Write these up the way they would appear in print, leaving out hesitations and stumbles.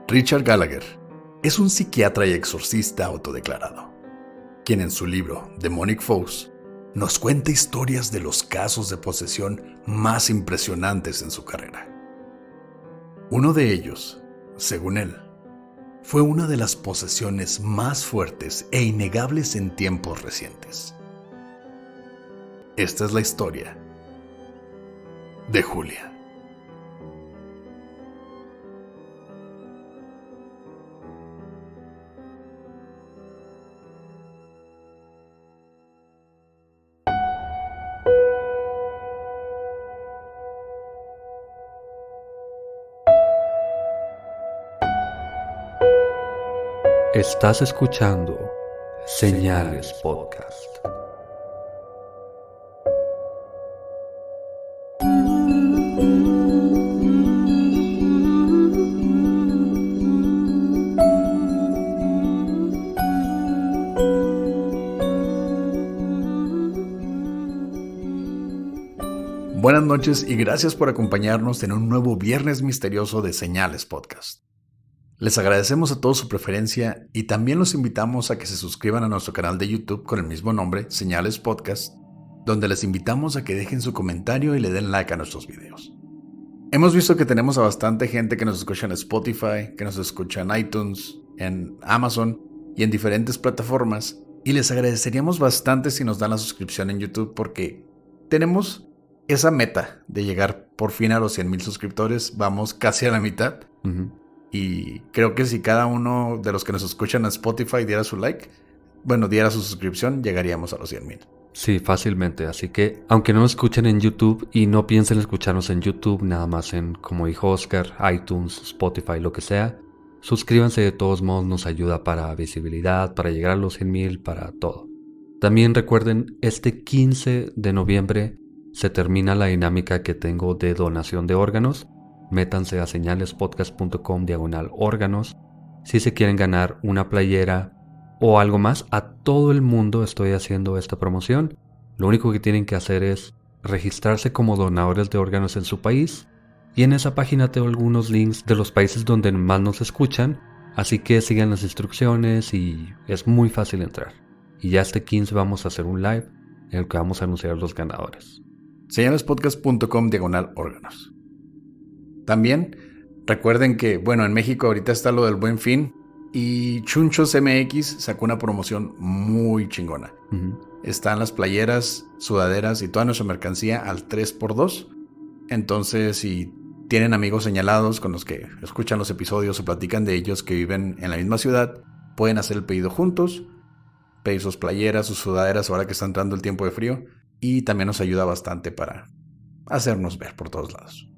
Richard Gallagher es un psiquiatra y exorcista autodeclarado, quien en su libro Demonic Foes nos cuenta historias de los casos de posesión más impresionantes en su carrera. Uno de ellos, según él, fue una de las posesiones más fuertes e innegables en tiempos recientes. Esta es la historia de Julia. Estás escuchando Señales Podcast. Buenas noches y gracias por acompañarnos en un nuevo Viernes Misterioso de Señales Podcast. Les agradecemos a todos su preferencia y también los invitamos a que se suscriban a nuestro canal de YouTube con el mismo nombre, Señales Podcast, donde les invitamos a que dejen su comentario y le den like a nuestros videos. Hemos visto que tenemos a bastante gente que nos escucha en Spotify, que nos escucha en iTunes, en Amazon y en diferentes plataformas, y les agradeceríamos bastante si nos dan la suscripción en YouTube porque tenemos esa meta de llegar por fin a los 100,000 suscriptores. Vamos casi a la mitad. Y creo que si cada uno de los que nos escuchan en Spotify diera su like, diera su suscripción, llegaríamos a los 100,000. Sí, fácilmente. Así que, aunque no nos escuchen en YouTube y no piensen escucharnos en YouTube, nada más en, como dijo Oscar, iTunes, Spotify, lo que sea, suscríbanse. De todos modos nos ayuda para visibilidad, para llegar a los 100,000, para todo. También recuerden, este 15 de noviembre se termina la dinámica que tengo de donación de órganos. Métanse a señalespodcast.com/órganos si se quieren ganar una playera o algo más. A todo el mundo estoy haciendo esta promoción. Lo único que tienen que hacer es registrarse como donadores de órganos en su país, y en esa página tengo algunos links de los países donde más nos escuchan, así que sigan las instrucciones y es muy fácil entrar. Y ya este 15 vamos a hacer un live en el que vamos a anunciar a los ganadores. Señalespodcast.com/órganos. También recuerden que, en México ahorita está lo del Buen Fin y Chunchos MX sacó una promoción muy chingona. Están las playeras, sudaderas y toda nuestra mercancía al 3x2. Entonces, si tienen amigos señalados con los que escuchan los episodios o platican de ellos que viven en la misma ciudad, pueden hacer el pedido juntos, pedir sus playeras, sus sudaderas ahora que está entrando el tiempo de frío, y también nos ayuda bastante para hacernos ver por todos lados.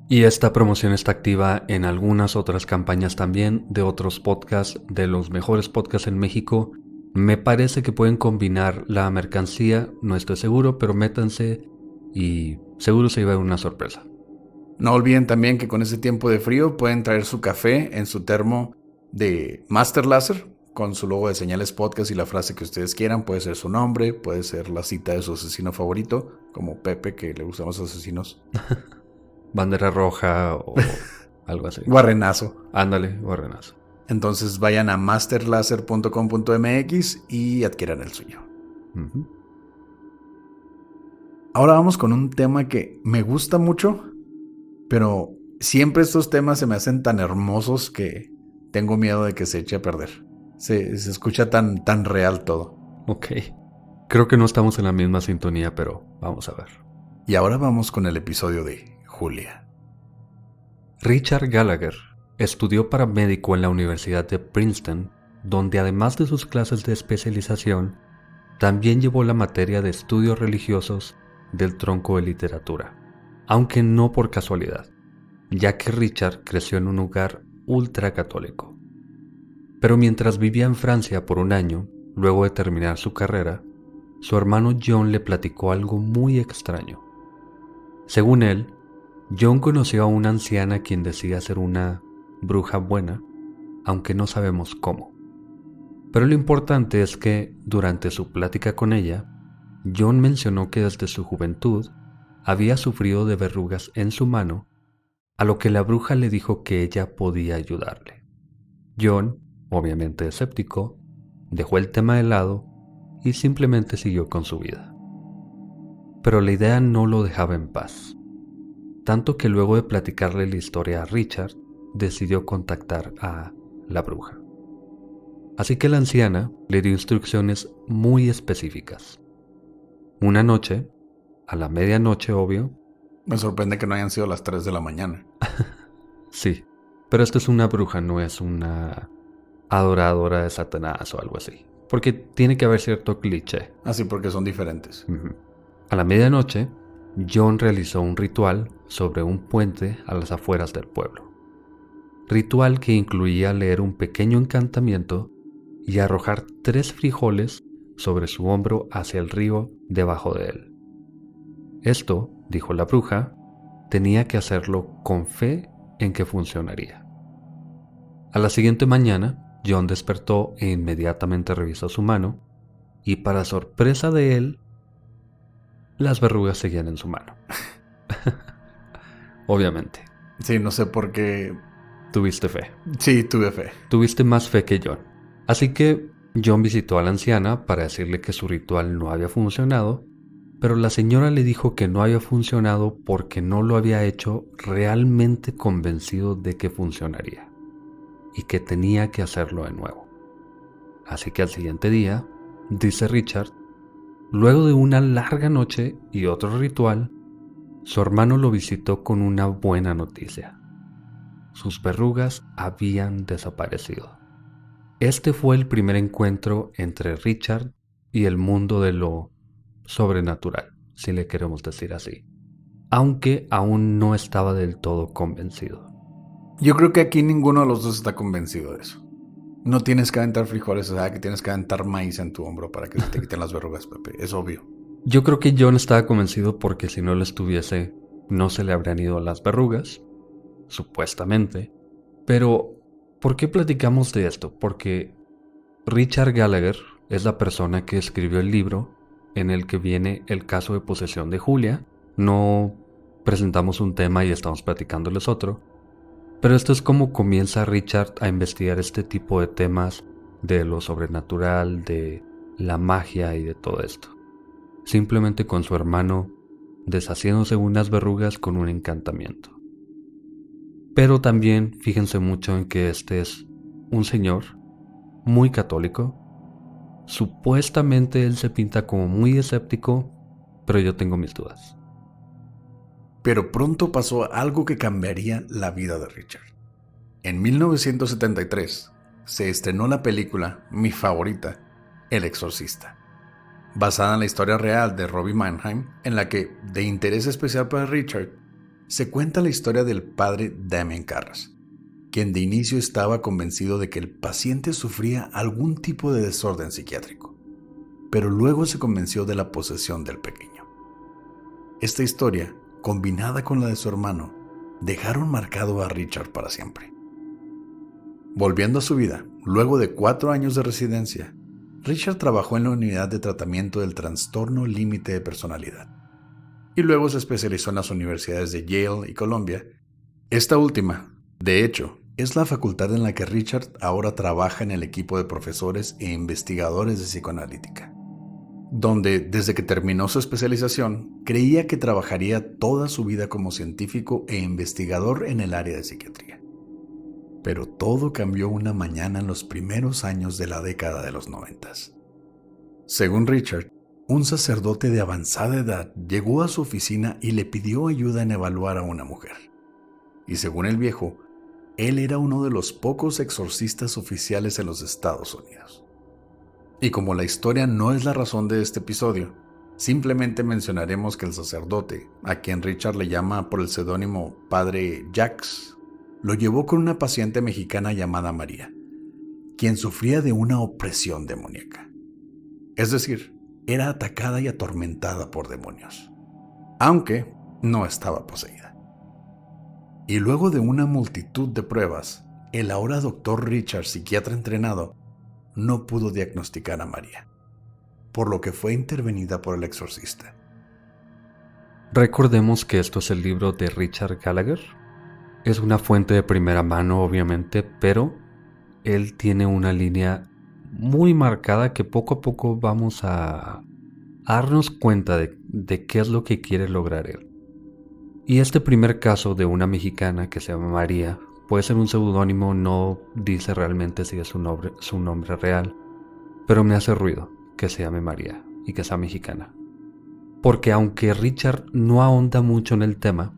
Y esta promoción está activa en algunas otras campañas también de otros podcasts, de los mejores podcasts en México. Me parece que pueden combinar la mercancía, no estoy seguro, pero métanse y seguro se va a ver una sorpresa. No olviden también que con ese tiempo de frío pueden traer su café en su termo de Master Láser con su logo de Señales Podcast y la frase que ustedes quieran. Puede ser su nombre, puede ser la cita de su asesino favorito, como Pepe, que le gustan los asesinos. Bandera roja o algo así. Guarrenazo. Ándale, guarrenazo. Entonces vayan a masterlaser.com.mx y adquieran el suyo. Ahora vamos con un tema que me gusta mucho, pero siempre estos temas se me hacen tan hermosos que tengo miedo de que se eche a perder. Se escucha tan real todo. Ok. Creo que no estamos en la misma sintonía, pero vamos a ver. Y ahora vamos con el episodio de Julia. Richard Gallagher estudió paramédico en la Universidad de Princeton, donde además de sus clases de especialización, también llevó la materia de estudios religiosos del tronco de literatura, aunque no por casualidad, ya que Richard creció en un hogar ultracatólico. Pero mientras vivía en Francia por un año, luego de terminar su carrera, su hermano John le platicó algo muy extraño. Según él, John conoció a una anciana quien decía ser una bruja buena, aunque no sabemos cómo. Pero lo importante es que, durante su plática con ella, John mencionó que desde su juventud había sufrido de verrugas en su mano, a lo que la bruja le dijo que ella podía ayudarle. John, obviamente escéptico, dejó el tema de lado y simplemente siguió con su vida. Pero la idea no lo dejaba en paz, tanto que luego de platicarle la historia a Richard, decidió contactar a la bruja. Así que la anciana le dio instrucciones muy específicas. Una noche, a la medianoche obvio. Me sorprende que no hayan sido las 3 de la mañana. Sí, pero esta es una bruja, no es una adoradora de Satanás o algo así. Porque tiene que haber cierto cliché. Así porque son diferentes. A la medianoche, John realizó un ritual sobre un puente a las afueras del pueblo. Ritual que incluía leer un pequeño encantamiento y arrojar 3 frijoles sobre su hombro hacia el río debajo de él. Esto, dijo la bruja, tenía que hacerlo con fe en que funcionaría. A la siguiente mañana, John despertó e inmediatamente revisó su mano, y para sorpresa de él, las verrugas seguían en su mano. Obviamente. Sí, no sé por qué. Tuviste fe. Sí, tuve fe. Tuviste más fe que John. Así que John visitó a la anciana para decirle que su ritual no había funcionado, pero la señora le dijo que no había funcionado porque no lo había hecho realmente convencido de que funcionaría y que tenía que hacerlo de nuevo. Así que al siguiente día, dice Richard, luego de una larga noche y otro ritual, su hermano lo visitó con una buena noticia. Sus verrugas habían desaparecido. Este fue el primer encuentro entre Richard y el mundo de lo sobrenatural, si le queremos decir así, aunque aún no estaba del todo convencido. Yo creo que aquí ninguno de los dos está convencido de eso. No tienes que aventar frijoles, o sea, que tienes que aventar maíz en tu hombro para que se te quiten las verrugas, Pepe. Es obvio. Yo creo que John estaba convencido porque si no lo estuviese, no se le habrían ido las verrugas, supuestamente. Pero, ¿por qué platicamos de esto? Porque Richard Gallagher es la persona que escribió el libro en el que viene el caso de posesión de Julia. No presentamos un tema y estamos platicándoles otro. Pero esto es como comienza Richard a investigar este tipo de temas de lo sobrenatural, de la magia y de todo esto. Simplemente con su hermano deshaciéndose unas verrugas con un encantamiento. Pero también fíjense mucho en que este es un señor muy católico. Supuestamente él se pinta como muy escéptico, pero yo tengo mis dudas. Pero pronto pasó algo que cambiaría la vida de Richard. En 1973 se estrenó la película, mi favorita, El Exorcista, basada en la historia real de Robbie Mannheim, en la que, de interés especial para Richard, se cuenta la historia del padre Damien Carras, quien de inicio estaba convencido de que el paciente sufría algún tipo de desorden psiquiátrico, pero luego se convenció de la posesión del pequeño. Esta historia, combinada con la de su hermano, dejaron marcado a Richard para siempre. Volviendo a su vida, luego de 4 años de residencia, Richard trabajó en la unidad de tratamiento del trastorno límite de personalidad y luego se especializó en las universidades de Yale y Columbia. Esta última, de hecho, es la facultad en la que Richard ahora trabaja en el equipo de profesores e investigadores de psicoanalítica, donde desde que terminó su especialización creía que trabajaría toda su vida como científico e investigador en el área de psiquiatría. Pero todo cambió una mañana en los primeros años de la década de los 90. Según Richard, un sacerdote de avanzada edad llegó a su oficina y le pidió ayuda en evaluar a una mujer. Y según el viejo, él era uno de los pocos exorcistas oficiales en los Estados Unidos. Y como la historia no es la razón de este episodio, simplemente mencionaremos que el sacerdote, a quien Richard le llama por el seudónimo Padre Jacques, lo llevó con una paciente mexicana llamada María, quien sufría de una opresión demoníaca. Es decir, era atacada y atormentada por demonios, aunque no estaba poseída. Y luego de una multitud de pruebas, el ahora doctor Richard, psiquiatra entrenado, no pudo diagnosticar a María, por lo que fue intervenida por el exorcista. Recordemos que esto es el libro de Richard Gallagher. Es una fuente de primera mano, obviamente, pero él tiene una línea muy marcada que poco a poco vamos a darnos cuenta de qué es lo que quiere lograr él. Y este primer caso de una mexicana que se llama María puede ser un seudónimo, no dice realmente si es su nombre real, pero me hace ruido que se llame María y que sea mexicana. Porque aunque Richard no ahonda mucho en el tema,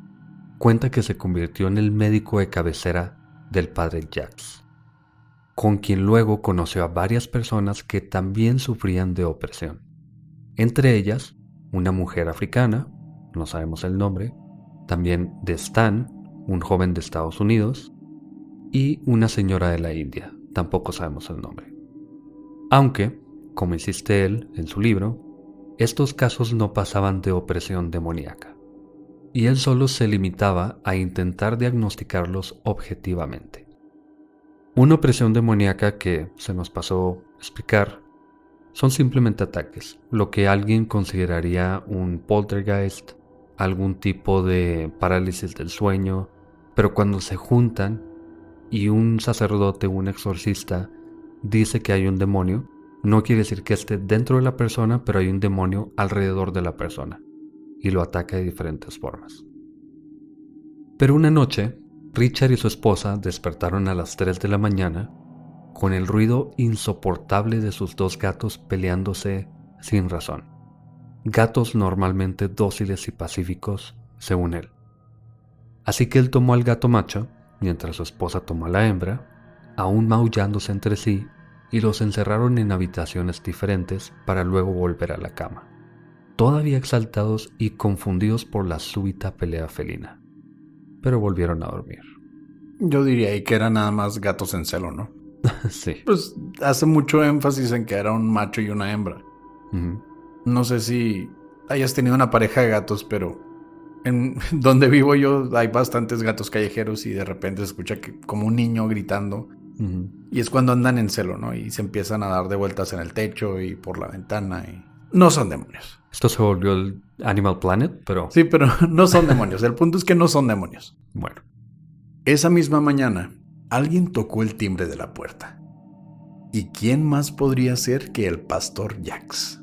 cuenta que se convirtió en el médico de cabecera del padre Jacques, con quien luego conoció a varias personas que también sufrían de opresión. Entre ellas, una mujer africana, no sabemos el nombre, también de Stan, un joven de Estados Unidos, y una señora de la India, tampoco sabemos el nombre. Aunque, como insiste él en su libro, estos casos no pasaban de opresión demoníaca, y él solo se limitaba a intentar diagnosticarlos objetivamente. Una opresión demoníaca que se nos pasó explicar son simplemente ataques, lo que alguien consideraría un poltergeist, algún tipo de parálisis del sueño, pero cuando se juntan y un sacerdote o un exorcista dice que hay un demonio, no quiere decir que esté dentro de la persona, pero hay un demonio alrededor de la persona y lo ataca de diferentes formas. Pero una noche, Richard y su esposa despertaron a las 3 de la mañana con el ruido insoportable de sus dos gatos peleándose sin razón. Gatos normalmente dóciles y pacíficos, según él. Así que él tomó al gato macho, mientras su esposa tomó a la hembra, aún maullándose entre sí, y los encerraron en habitaciones diferentes para luego volver a la cama, todavía exaltados y confundidos por la súbita pelea felina. Pero volvieron a dormir. Yo diría ahí que eran nada más gatos en celo, ¿no? Sí. Pues hace mucho énfasis en que era un macho y una hembra. Uh-huh. No sé si hayas tenido una pareja de gatos, pero en donde vivo yo hay bastantes gatos callejeros y de repente se escucha como un niño gritando. Uh-huh. Y es cuando andan en celo, ¿no? Y se empiezan a dar de vueltas en el techo y por la ventana. Y no son demonios. Esto se volvió el Animal Planet, pero... Sí, pero no son demonios. El punto es que no son demonios. Bueno. Esa misma mañana, alguien tocó el timbre de la puerta. ¿Y quién más podría ser que el pastor Jacques?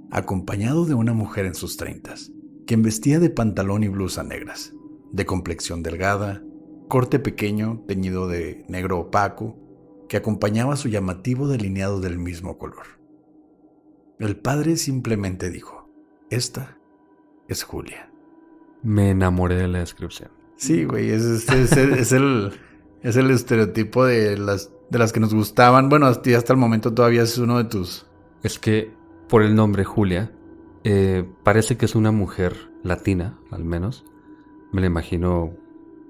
Acompañado de una mujer en sus 30s, quien vestía de pantalón y blusa negras, de complexión delgada, corte pequeño teñido de negro opaco, que acompañaba su llamativo delineado del mismo color. El padre simplemente dijo: esta es Julia. Me enamoré de la descripción. Sí, güey, es el estereotipo de las que nos gustaban. Bueno, hasta el momento todavía es uno de tus... Es que por el nombre Julia, parece que es una mujer latina, al menos. Me la imagino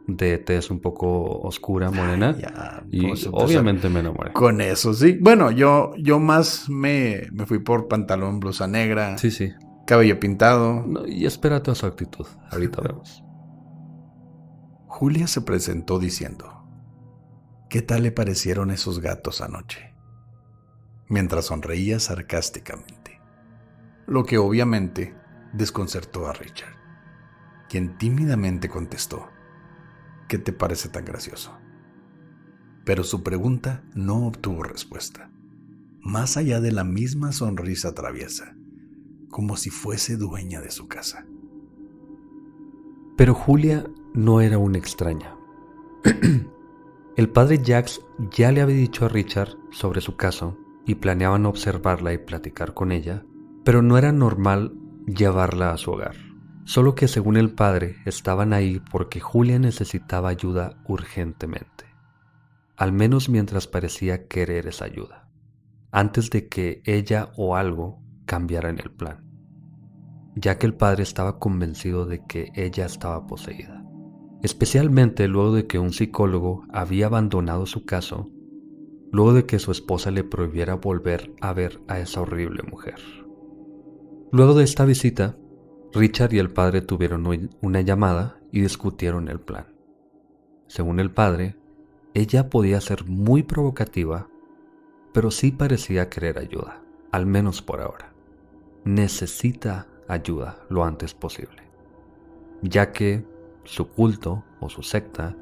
de tez un poco oscura, morena. Ya, y obviamente me enamoré. Con eso, sí. Bueno, yo más me fui por pantalón, blusa negra, Sí. cabello pintado. No, y espérate a su actitud. Ahorita vemos. Julia se presentó diciendo: ¿qué tal le parecieron esos gatos anoche? Mientras sonreía sarcásticamente, lo que obviamente desconcertó a Richard, quien tímidamente contestó: ¿qué te parece tan gracioso? Pero su pregunta no obtuvo respuesta, más allá de la misma sonrisa traviesa, como si fuese dueña de su casa. Pero Julia no era una extraña. El padre Jacques ya le había dicho a Richard sobre su caso y planeaban observarla y platicar con ella, pero no era normal llevarla a su hogar. Solo que según el padre estaban ahí porque Julia necesitaba ayuda urgentemente, al menos mientras parecía querer esa ayuda, antes de que ella o algo cambiara en el plan, ya que el padre estaba convencido de que ella estaba poseída, especialmente luego de que un psicólogo había abandonado su caso, luego de que su esposa le prohibiera volver a ver a esa horrible mujer. Luego de esta visita, Richard y el padre tuvieron una llamada y discutieron el plan. Según el padre, ella podía ser muy provocativa, pero sí parecía querer ayuda, al menos por ahora. Necesita ayuda lo antes posible, ya que su culto o su secta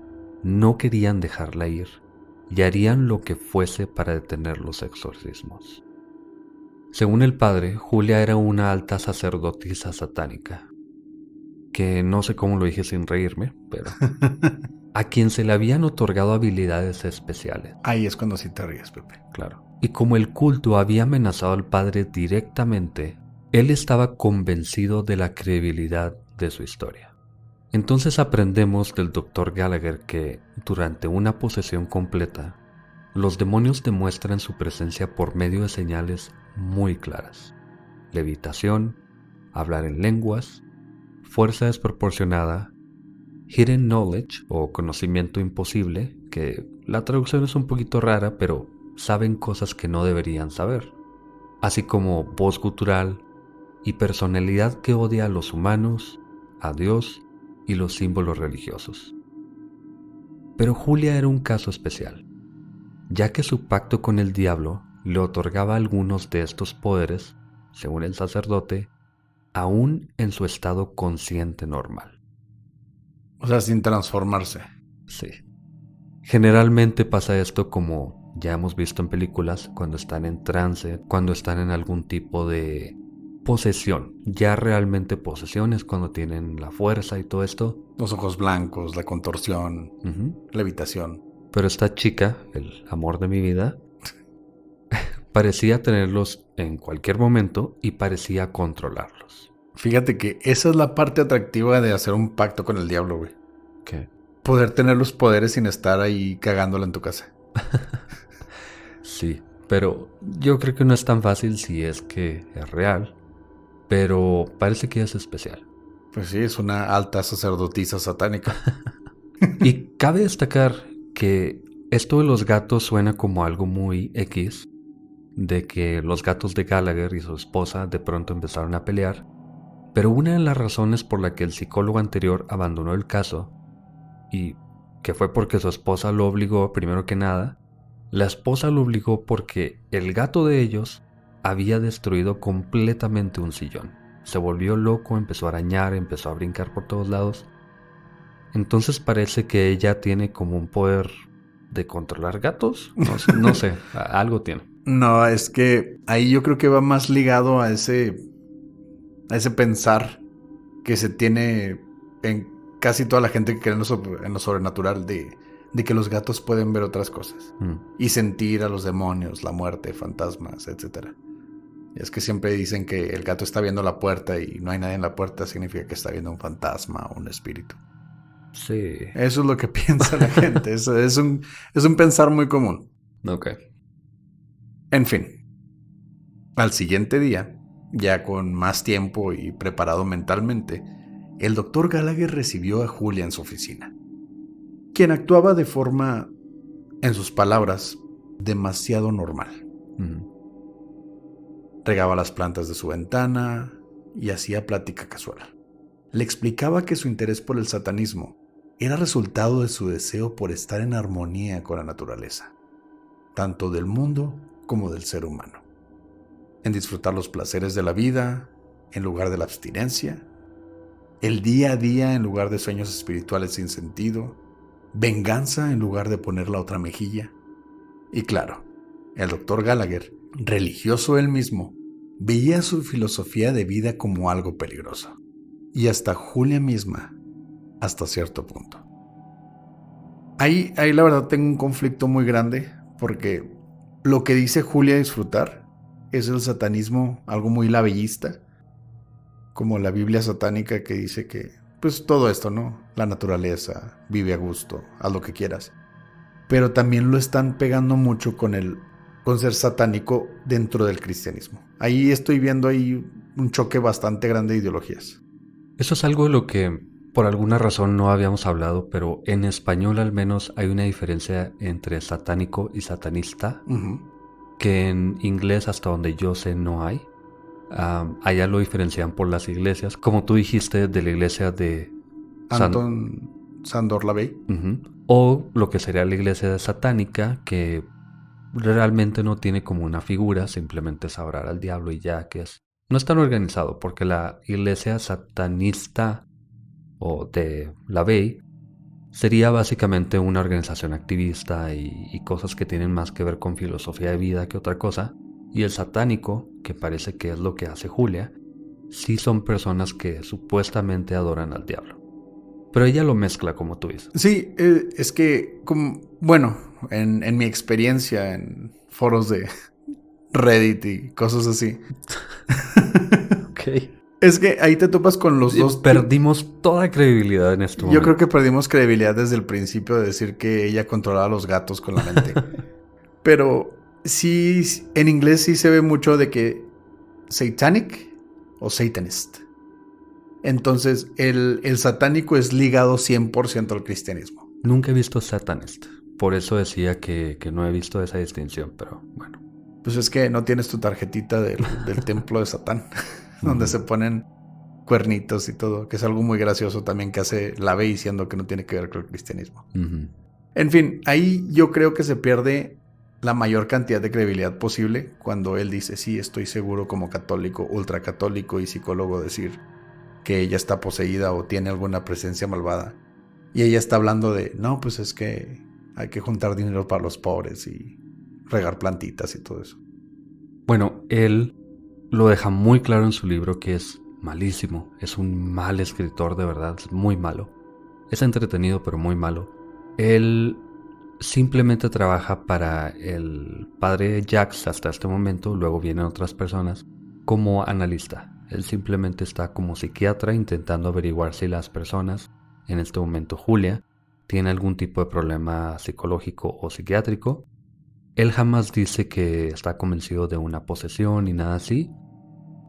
no querían dejarla ir y harían lo que fuese para detener los exorcismos. Según el padre, Julia era una alta sacerdotisa satánica, que no sé cómo lo dije sin reírme, pero a quien se le habían otorgado habilidades especiales. Ahí es cuando sí te ríes, Pepe. Claro. Y como el culto había amenazado al padre directamente, él estaba convencido de la credibilidad de su historia. Entonces aprendemos del Dr. Gallagher que, durante una posesión completa, los demonios demuestran su presencia por medio de señales muy claras: levitación, hablar en lenguas, fuerza desproporcionada, hidden knowledge o conocimiento imposible, que la traducción es un poquito rara, pero saben cosas que no deberían saber, así como voz gutural y personalidad que odia a los humanos, a Dios y los símbolos religiosos. Pero Julia era un caso especial, ya que su pacto con el diablo le otorgaba algunos de estos poderes, según el sacerdote, aún en su estado consciente normal. O sea, sin transformarse. Sí. Generalmente pasa esto, como ya hemos visto en películas, cuando están en trance, cuando están en algún tipo de posesión. Ya realmente posesión es cuando tienen la fuerza y todo esto. Los ojos blancos, la contorsión, levitación. Pero esta chica, el amor de mi vida, parecía tenerlos en cualquier momento y parecía controlarlos. Fíjate que esa es la parte atractiva de hacer un pacto con el diablo, güey. ¿Qué? Poder tener los poderes sin estar ahí cagándola en tu casa. Sí, pero yo creo que no es tan fácil si es que es real. Pero parece que es especial. Pues sí, es una alta sacerdotisa satánica. Y cabe destacar que esto de los gatos suena como algo muy X, de que los gatos de Gallagher y su esposa de pronto empezaron a pelear, pero una de las razones por la que el psicólogo anterior abandonó el caso, y que fue porque su esposa lo obligó, primero que nada, la esposa lo obligó porque el gato de ellos había destruido completamente un sillón. Se volvió loco, empezó a arañar, empezó a brincar por todos lados. Entonces parece que ella tiene como un poder de controlar gatos. No sé, algo tiene. No, es que ahí yo creo que va más ligado a ese pensar que se tiene en casi toda la gente que cree en lo sobrenatural de que los gatos pueden ver otras cosas y sentir a los demonios, la muerte, fantasmas, etc. Y es que siempre dicen que el gato está viendo la puerta y no hay nadie en la puerta, significa que está viendo un fantasma o un espíritu. Sí. Eso es lo que piensa la gente. Eso es un pensar muy común. Ok. En fin, al siguiente día, ya con más tiempo y preparado mentalmente, el Dr. Gallagher recibió a Julia en su oficina, quien actuaba de forma, en sus palabras, demasiado normal. Regaba las plantas de su ventana y hacía plática casual. Le explicaba que su interés por el satanismo era resultado de su deseo por estar en armonía con la naturaleza, tanto del mundo como del ser humano, en disfrutar los placeres de la vida en lugar de la abstinencia, el día a día en lugar de sueños espirituales sin sentido, venganza en lugar de poner la otra mejilla. Y claro, el Dr. Gallagher, religioso él mismo, veía su filosofía de vida como algo peligroso. Y hasta Julia misma, hasta cierto punto. Ahí la verdad tengo un conflicto muy grande, porque lo que dice Julia disfrutar es el satanismo, algo muy labellista, como la Biblia satánica que dice que, pues todo esto, ¿no? La naturaleza, vive a gusto, haz lo que quieras. Pero también lo están pegando mucho con ser satánico dentro del cristianismo. Ahí estoy viendo ahí un choque bastante grande de ideologías. Eso es algo de lo que por alguna razón no habíamos hablado, pero en español al menos hay una diferencia entre satánico y satanista, que en inglés, hasta donde yo sé, no hay. Allá lo diferencian por las iglesias, como tú dijiste, de la iglesia de Anton Sandor Lavey. O lo que sería la iglesia satánica, que realmente no tiene como una figura, simplemente es adorar al diablo y ya, que es... No es tan organizado, porque la iglesia satanista o de Lavey Sería básicamente una organización activista y cosas que tienen más que ver con filosofía de vida que otra cosa. Y el satánico, que parece que es lo que hace Julia, sí son personas que supuestamente adoran al diablo. Pero ella lo mezcla, como tú dices. Sí, es que, en mi experiencia en foros de Reddit y cosas así, Ok. es que ahí te topas con los dos. Perdimos toda credibilidad en este Yo momento. creo que perdimos credibilidad desde el principio de decir que ella controlaba a los gatos con la mente. Pero sí, en inglés sí se ve mucho de que satanic o satanist. Entonces, el satánico es ligado 100% al cristianismo. Nunca he visto Satanist. Por eso decía que no he visto esa distinción, pero bueno. Pues es que no tienes tu tarjetita del templo de Satán, donde se ponen cuernitos y todo, que es algo muy gracioso también que hace la ve diciendo que no tiene que ver con el cristianismo. En fin, ahí yo creo que se pierde la mayor cantidad de credibilidad posible cuando él dice, sí, estoy seguro como católico, ultracatólico y psicólogo decir que ella está poseída o tiene alguna presencia malvada. Y ella está hablando de, no, pues es que hay que juntar dinero para los pobres y regar plantitas y todo eso. Bueno, él lo deja muy claro en su libro que es malísimo. Es un mal escritor, de verdad, es muy malo. Es entretenido, pero muy malo. Él simplemente trabaja para el padre Jax hasta este momento, luego vienen otras personas, como analista. Él simplemente está como psiquiatra intentando averiguar si las personas, en este momento Julia, tiene algún tipo de problema psicológico o psiquiátrico. Él jamás dice que está convencido de una posesión ni nada así,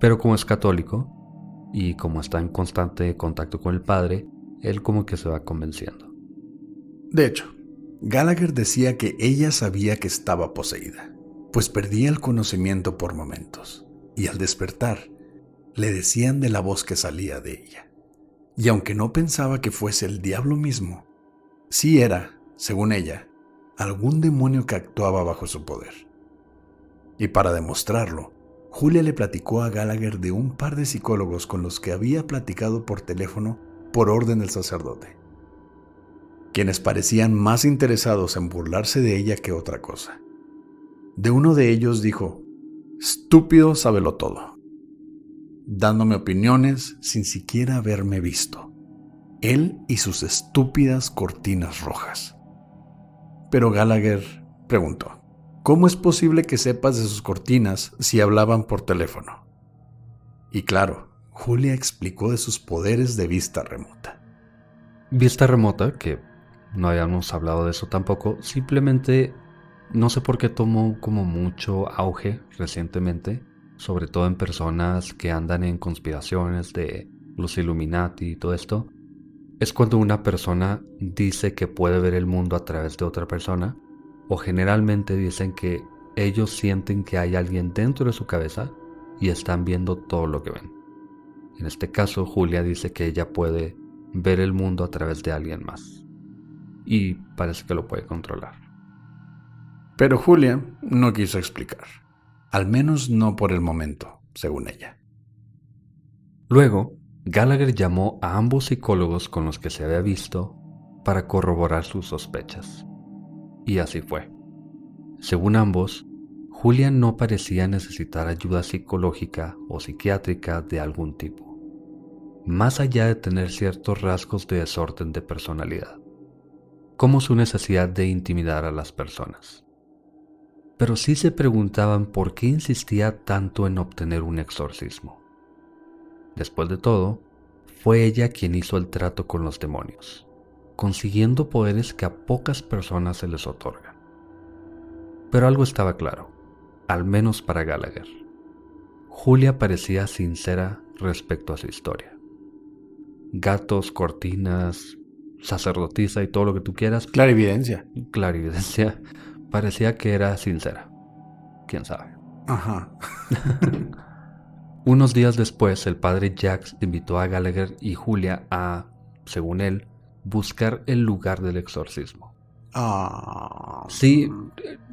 pero como es católico y como está en constante contacto con el padre, él como que se va convenciendo. De hecho, Gallagher decía que ella sabía que estaba poseída, pues perdía el conocimiento por momentos, y al despertar, le decían de la voz que salía de ella. Y aunque no pensaba que fuese el diablo mismo, sí era, según ella, algún demonio que actuaba bajo su poder. Y para demostrarlo, Julia le platicó a Gallagher de un par de psicólogos con los que había platicado por teléfono por orden del sacerdote, quienes parecían más interesados en burlarse de ella que otra cosa. De uno de ellos dijo, estúpido sábelo todo, dándome opiniones sin siquiera haberme visto. Él y sus estúpidas cortinas rojas. Pero Gallagher preguntó, ¿cómo es posible que sepas de sus cortinas si hablaban por teléfono? Y claro, Julia explicó de sus poderes de vista remota. Vista remota, que no habíamos hablado de eso tampoco, simplemente no sé por qué tomó como mucho auge recientemente, sobre todo en personas que andan en conspiraciones de los Illuminati y todo esto. Es cuando una persona dice que puede ver el mundo a través de otra persona, o generalmente dicen que ellos sienten que hay alguien dentro de su cabeza y están viendo todo lo que ven. En este caso, Julia dice que ella puede ver el mundo a través de alguien más, y parece que lo puede controlar. Pero Julia no quiso explicar, al menos no por el momento, según ella. Luego, Gallagher llamó a ambos psicólogos con los que se había visto para corroborar sus sospechas. Y así fue. Según ambos, Julia no parecía necesitar ayuda psicológica o psiquiátrica de algún tipo, más allá de tener ciertos rasgos de desorden de personalidad, como su necesidad de intimidar a las personas. Pero sí se preguntaban por qué insistía tanto en obtener un exorcismo. Después de todo, fue ella quien hizo el trato con los demonios, consiguiendo poderes que a pocas personas se les otorgan. Pero algo estaba claro, al menos para Gallagher. Julia parecía sincera respecto a su historia. Gatos, cortinas, sacerdotisa y todo lo que tú quieras. Clarividencia. Clarividencia. Parecía que era sincera. ¿Quién sabe? Ajá. Unos días después, el padre Jax invitó a Gallagher y Julia a, según él, buscar el lugar del exorcismo. Sí,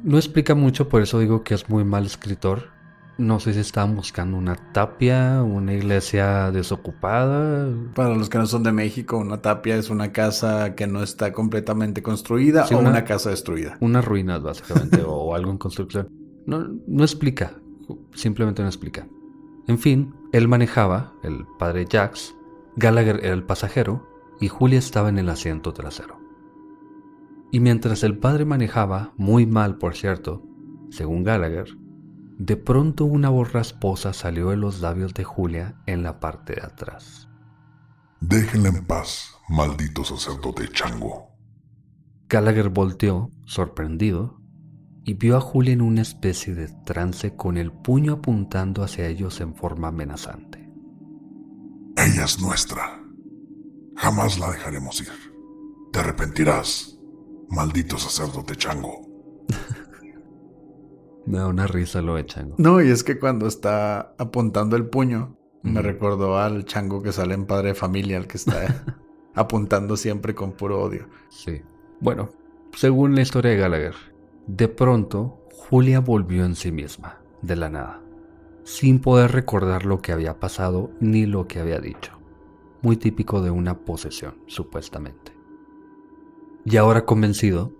no explica mucho, por eso digo que es muy mal escritor. No sé si estaban buscando una tapia, una iglesia desocupada. Para los que no son de México, una tapia es una casa que no está completamente construida Sí, o una casa destruida. unas ruinas básicamente o algo en construcción. No explica, simplemente no explica. En fin, él manejaba, el padre Jax, Gallagher era el pasajero y Julia estaba en el asiento trasero. Y mientras el padre manejaba, muy mal por cierto, según Gallagher, de pronto una voz rasposa salió de los labios de Julia en la parte de atrás. Déjenla en paz, maldito sacerdote chango. Gallagher volteó, sorprendido, y vio a Julia en una especie de trance con el puño apuntando hacia ellos en forma amenazante. Ella es nuestra. Jamás la dejaremos ir. Te arrepentirás, maldito sacerdote chango. Me da una risa lo de Chango. No, y es que cuando está apuntando el puño, me recordó al chango que sale en Padre de Familia, el que está apuntando siempre con puro odio. Sí. Bueno, según la historia de Gallagher, de pronto Julia volvió en sí misma, de la nada, sin poder recordar lo que había pasado ni lo que había dicho. Muy típico de una posesión, supuestamente. Y ahora convencido,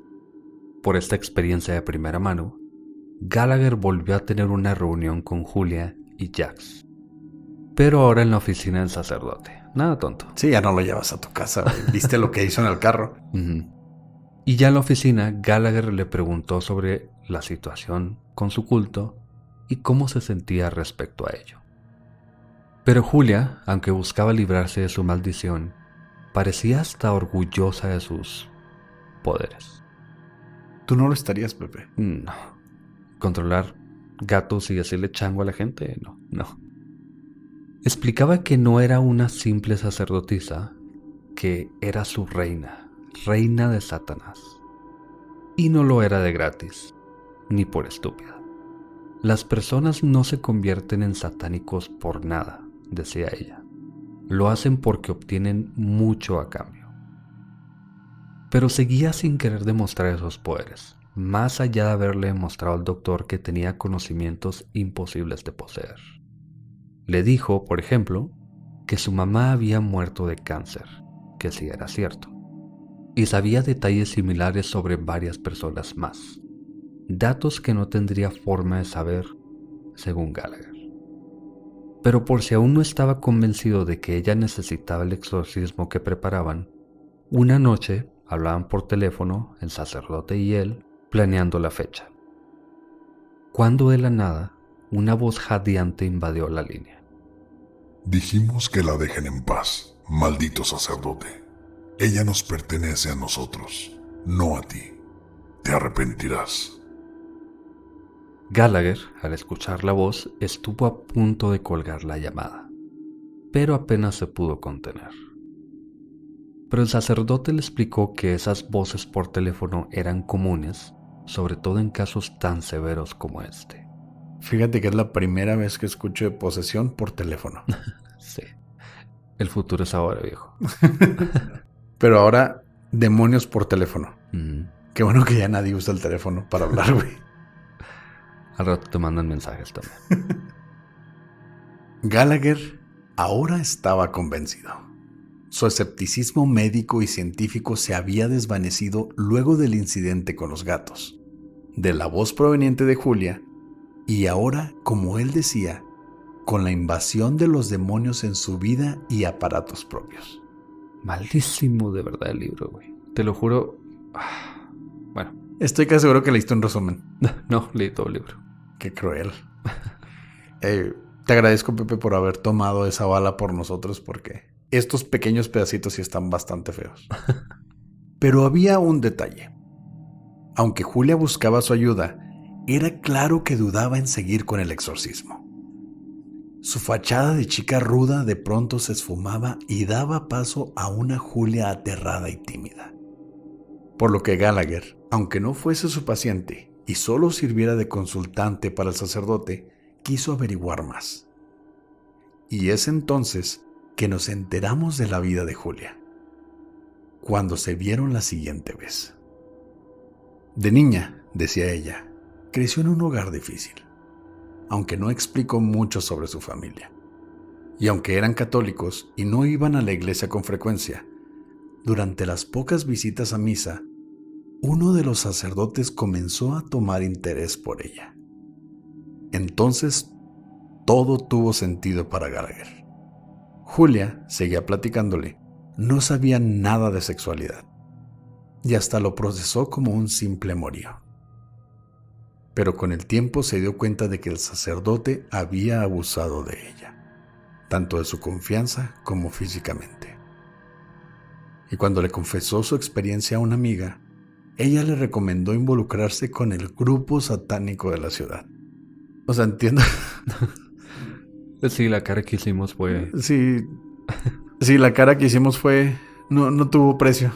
por esta experiencia de primera mano, Gallagher volvió a tener una reunión con Julia y Jax. Pero ahora en la oficina del sacerdote. Nada tonto. Sí, ya no lo llevas a tu casa, güey. ¿Viste lo que hizo en el carro? Y ya en la oficina, Gallagher le preguntó sobre la situación con su culto y cómo se sentía respecto a ello. Pero Julia, aunque buscaba librarse de su maldición, parecía hasta orgullosa de sus poderes. Tú no lo estarías, Pepe. No. Controlar gatos y decirle chango a la gente, no. Explicaba que no era una simple sacerdotisa, que era su reina de Satanás. Y no lo era de gratis, ni por estúpida. Las personas no se convierten en satánicos por nada, decía ella. Lo hacen porque obtienen mucho a cambio. Pero seguía sin querer demostrar esos poderes, más allá de haberle demostrado al doctor que tenía conocimientos imposibles de poseer. Le dijo, por ejemplo, que su mamá había muerto de cáncer, que sí era cierto, y sabía detalles similares sobre varias personas más, datos que no tendría forma de saber, según Gallagher. Pero por si aún no estaba convencido de que ella necesitaba el exorcismo que preparaban, una noche hablaban por teléfono el sacerdote y él, planeando la fecha. Cuando de la nada, una voz jadeante invadió la línea. Dijimos que la dejen en paz, maldito sacerdote. Ella nos pertenece a nosotros, no a ti. Te arrepentirás. Gallagher, al escuchar la voz, estuvo a punto de colgar la llamada, pero apenas se pudo contener. Pero el sacerdote le explicó que esas voces por teléfono eran comunes, sobre todo en casos tan severos como este. Fíjate que es la primera vez que escucho de posesión por teléfono. Sí. El futuro es ahora, viejo. Pero ahora, demonios por teléfono. Qué bueno que ya nadie usa el teléfono para hablar, güey. Al rato te mandan mensajes también. Gallagher ahora estaba convencido. Su escepticismo médico y científico se había desvanecido luego del incidente con los gatos, de la voz proveniente de Julia, y ahora, como él decía, con la invasión de los demonios en su vida y aparatos propios. Malísimo de verdad el libro, güey. Te lo juro. Bueno. Estoy casi seguro que leíste un resumen. No, leí todo el libro. Qué cruel. Te agradezco, Pepe, por haber tomado esa bala por nosotros, porque estos pequeños pedacitos sí están bastante feos. Pero había un detalle. Aunque Julia buscaba su ayuda, era claro que dudaba en seguir con el exorcismo. Su fachada de chica ruda de pronto se esfumaba y daba paso a una Julia aterrada y tímida. Por lo que Gallagher, aunque no fuese su paciente y solo sirviera de consultante para el sacerdote, quiso averiguar más. Y es entonces que nos enteramos de la vida de Julia, cuando se vieron la siguiente vez. De niña, decía ella, creció en un hogar difícil. aunque no explicó mucho sobre su familia. Y aunque eran católicos y no iban a la iglesia con frecuencia, durante las pocas visitas a misa, uno de los sacerdotes comenzó a tomar interés por ella. Entonces, todo tuvo sentido para Gallagher. Julia seguía platicándole, no sabía nada de sexualidad, y hasta lo procesó como un simple amorío. Pero con el tiempo se dio cuenta de que el sacerdote había abusado de ella, tanto de su confianza como físicamente. Y cuando le confesó su experiencia a una amiga, ella le recomendó involucrarse con el grupo satánico de la ciudad. O sea, entiendo. Sí, la cara que hicimos fue... Sí, la cara que hicimos fue... No tuvo precio.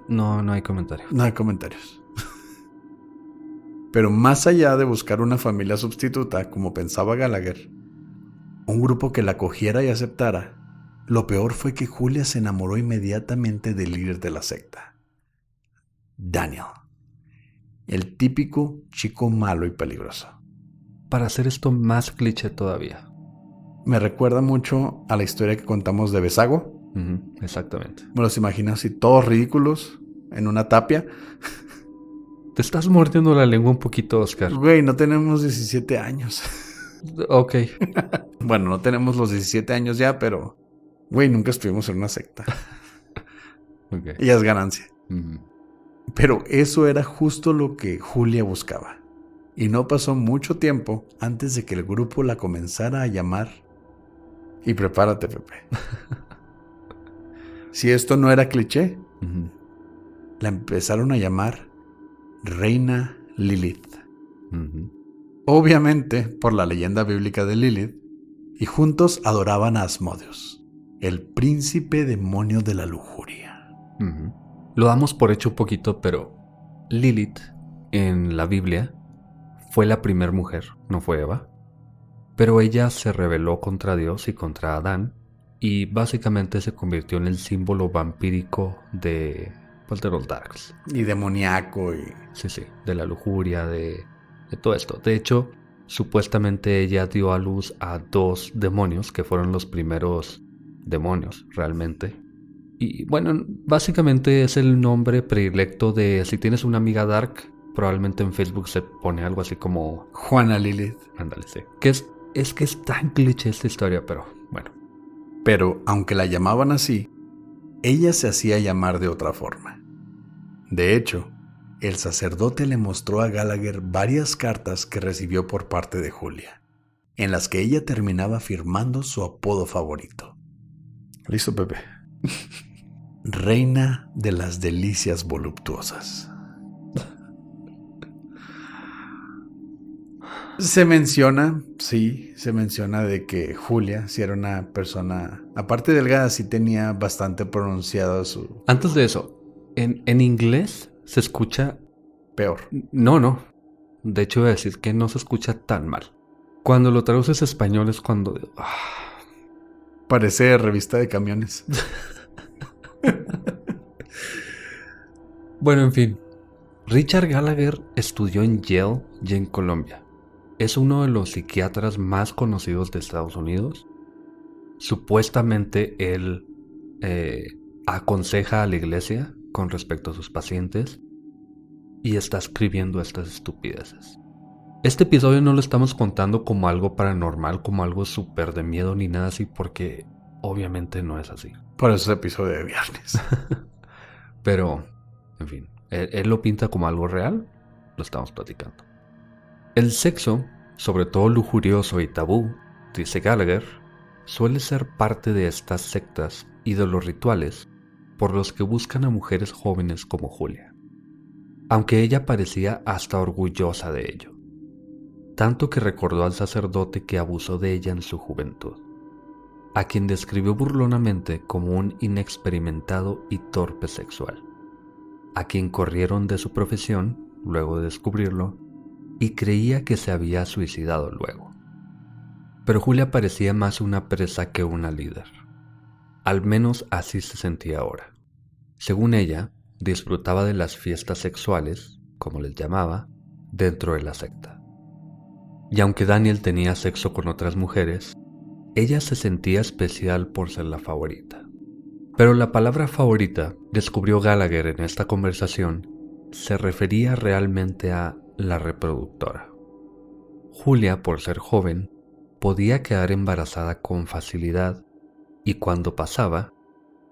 No hay comentario. No hay comentarios. Pero más allá de buscar una familia sustituta, como pensaba Gallagher, un grupo que la acogiera y aceptara, lo peor fue que Julia se enamoró inmediatamente del líder de la secta, Daniel, el típico chico malo y peligroso. Para hacer esto más cliché todavía. Me recuerda mucho a la historia que contamos de Besago. Exactamente. Me los imagino así, todos ridículos, en una tapia. Te estás mordiendo la lengua un poquito, Oscar. Güey, no tenemos 17 años. Ok. Bueno, no tenemos los 17 años ya, pero... Güey, nunca estuvimos en una secta. Okay. Y es ganancia. Pero eso era justo lo que Julia buscaba. Y no pasó mucho tiempo antes de que el grupo la comenzara a llamar. Y prepárate, Pepe. Si esto no era cliché, la empezaron a llamar Reina Lilith. Obviamente por la leyenda bíblica de Lilith, y juntos adoraban a Asmodeus, el príncipe demonio de la lujuria. Lo damos por hecho un poquito, pero Lilith en la Biblia fue la primera mujer, no fue Eva. Pero ella se rebeló contra Dios y contra Adán y básicamente se convirtió en el símbolo vampírico de los Darks. Y demoníaco y... Sí, de la lujuria, de todo esto. De hecho, supuestamente ella dio a luz a 2 demonios que fueron los primeros demonios realmente. Y bueno, básicamente es el nombre predilecto de si tienes una amiga dark, probablemente en Facebook se pone algo así como Juana Lilith. Ándale, sí. Que es que es tan cliché esta historia, pero bueno. Pero aunque la llamaban así, ella se hacía llamar de otra forma. De hecho, el sacerdote le mostró a Gallagher varias cartas que recibió por parte de Julia, en las que ella terminaba firmando su apodo favorito. ¿Listo, Pepe? Reina de las delicias voluptuosas. Se menciona de que Julia, si era una persona, aparte delgada, sí tenía bastante pronunciado su... Antes de eso, en inglés se escucha... Peor. No. De hecho, voy a decir que no se escucha tan mal. Cuando lo traduces a español es cuando... Parece revista de camiones. Bueno, en fin. Richard Gallagher estudió en Yale y en Colombia. Es uno de los psiquiatras más conocidos de Estados Unidos. Supuestamente él aconseja a la iglesia con respecto a sus pacientes y está escribiendo estas estupideces. Este episodio no lo estamos contando como algo paranormal, como algo súper de miedo ni nada así, porque obviamente no es así. Por eso es episodio de viernes. Pero, en fin, él lo pinta como algo real, lo estamos platicando. El sexo, sobre todo lujurioso y tabú, dice Gallagher, suele ser parte de estas sectas y de los rituales por los que buscan a mujeres jóvenes como Julia, aunque ella parecía hasta orgullosa de ello, tanto que recordó al sacerdote que abusó de ella en su juventud, a quien describió burlonamente como un inexperimentado y torpe sexual, a quien corrieron de su profesión luego de descubrirlo y creía que se había suicidado luego. Pero Julia parecía más una presa que una líder. Al menos así se sentía ahora. Según ella, disfrutaba de las fiestas sexuales, como les llamaba, dentro de la secta. Y aunque Daniel tenía sexo con otras mujeres, ella se sentía especial por ser la favorita. Pero la palabra favorita, descubrió Gallagher en esta conversación, se refería realmente a la reproductora. Julia, por ser joven, podía quedar embarazada con facilidad y cuando pasaba,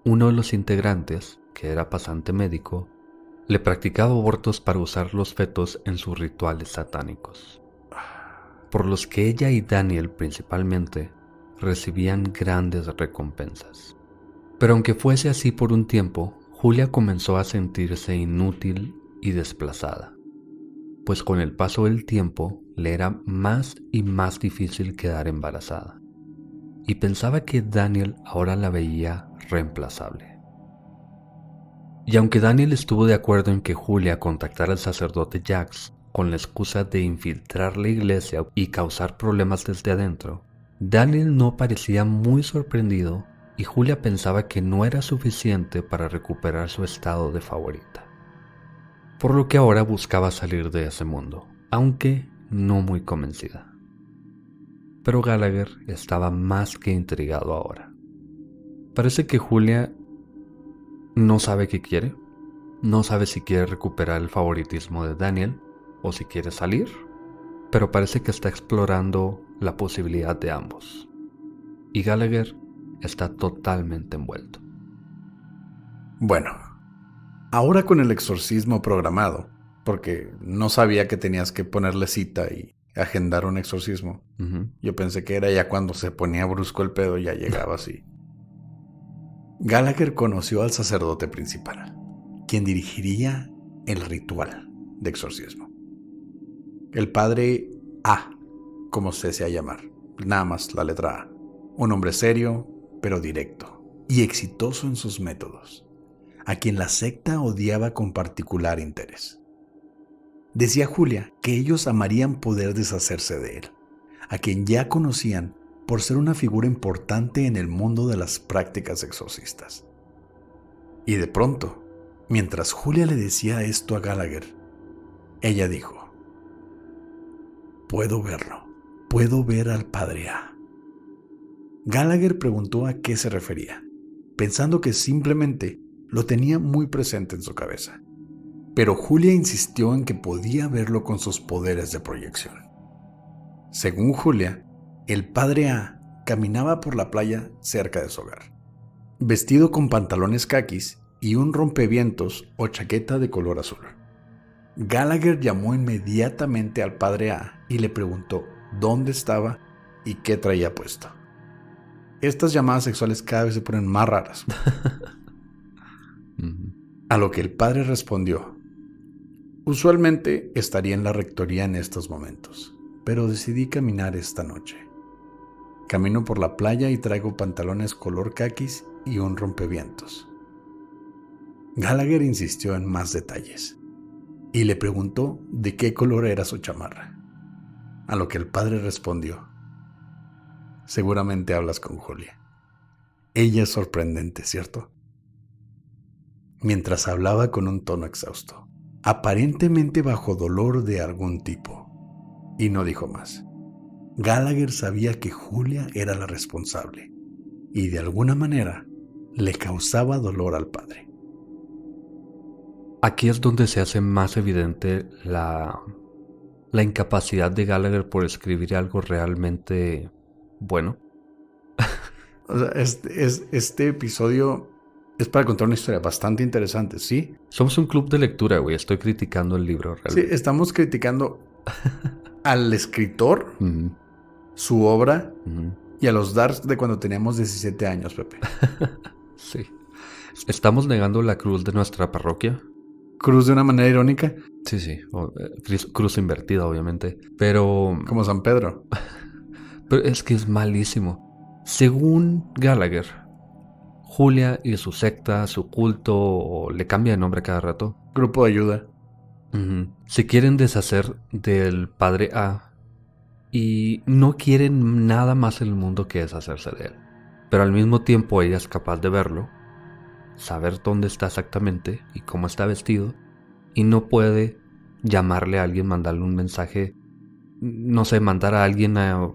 uno de los integrantes, que era pasante médico, le practicaba abortos para usar los fetos en sus rituales satánicos, por los que ella y Daniel principalmente recibían grandes recompensas. Pero aunque fuese así por un tiempo, Julia comenzó a sentirse inútil y desplazada, pues con el paso del tiempo le era más y más difícil quedar embarazada, y pensaba que Daniel ahora la veía reemplazable. Y aunque Daniel estuvo de acuerdo en que Julia contactara al sacerdote Jax con la excusa de infiltrar la iglesia y causar problemas desde adentro, Daniel no parecía muy sorprendido y Julia pensaba que no era suficiente para recuperar su estado de favorita, por lo que ahora buscaba salir de ese mundo, aunque no muy convencida. Pero Gallagher estaba más que intrigado ahora. Parece que Julia no sabe qué quiere, no sabe si quiere recuperar el favoritismo de Daniel o si quiere salir, pero parece que está explorando la posibilidad de ambos. Y Gallagher está totalmente envuelto. Bueno, ahora con el exorcismo programado, porque no sabía que tenías que ponerle cita y agendar un exorcismo. Yo pensé que era ya cuando se ponía brusco el pedo, ya llegaba así. Gallagher conoció al sacerdote principal, quien dirigiría el ritual de exorcismo. El padre A, como se desea llamar, nada más la letra A. Un hombre serio, pero directo, y exitoso en sus métodos, a quien la secta odiaba con particular interés. Decía Julia que ellos amarían poder deshacerse de él, a quien ya conocían por ser una figura importante en el mundo de las prácticas exorcistas. Y de pronto, mientras Julia le decía esto a Gallagher, ella dijo: puedo verlo, puedo ver al padre A. Gallagher preguntó a qué se refería, pensando que simplemente lo tenía muy presente en su cabeza. Pero Julia insistió en que podía verlo con sus poderes de proyección. Según Julia, el padre A caminaba por la playa cerca de su hogar, vestido con pantalones caquis y un rompevientos o chaqueta de color azul. Gallagher llamó inmediatamente al padre A y le preguntó dónde estaba y qué traía puesto. Estas llamadas sexuales cada vez se ponen más raras. A lo que el padre respondió: usualmente estaría en la rectoría en estos momentos, pero decidí caminar esta noche. Camino por la playa y traigo pantalones color caquis y un rompevientos. Gallagher insistió en más detalles y le preguntó de qué color era su chamarra, a lo que el padre respondió: seguramente hablas con Julia. Ella es sorprendente, ¿cierto? Mientras hablaba con un tono exhausto, aparentemente bajo dolor de algún tipo, y no dijo más. Gallagher sabía que Julia era la responsable, y de alguna manera le causaba dolor al padre. Aquí es donde se hace más evidente la incapacidad de Gallagher por escribir algo realmente bueno. O sea, este episodio es para contar una historia bastante interesante, ¿sí? Somos un club de lectura, güey. Estoy criticando el libro, realmente. Sí, estamos criticando al escritor, su obra, y a los darks de cuando teníamos 17 años, Pepe. Sí. ¿Estamos negando la cruz de nuestra parroquia? Cruz de una manera irónica. Sí. Cruz invertida, obviamente. Pero... como San Pedro. Pero es que es malísimo. Según Gallagher, Julia y su secta, su culto, le cambia de nombre cada rato. Grupo de ayuda. Se quieren deshacer del padre A y no quieren nada más en el mundo que deshacerse de él. Pero al mismo tiempo ella es capaz de verlo, saber dónde está exactamente y cómo está vestido, y no puede llamarle a alguien, mandarle un mensaje no sé, mandar a alguien a...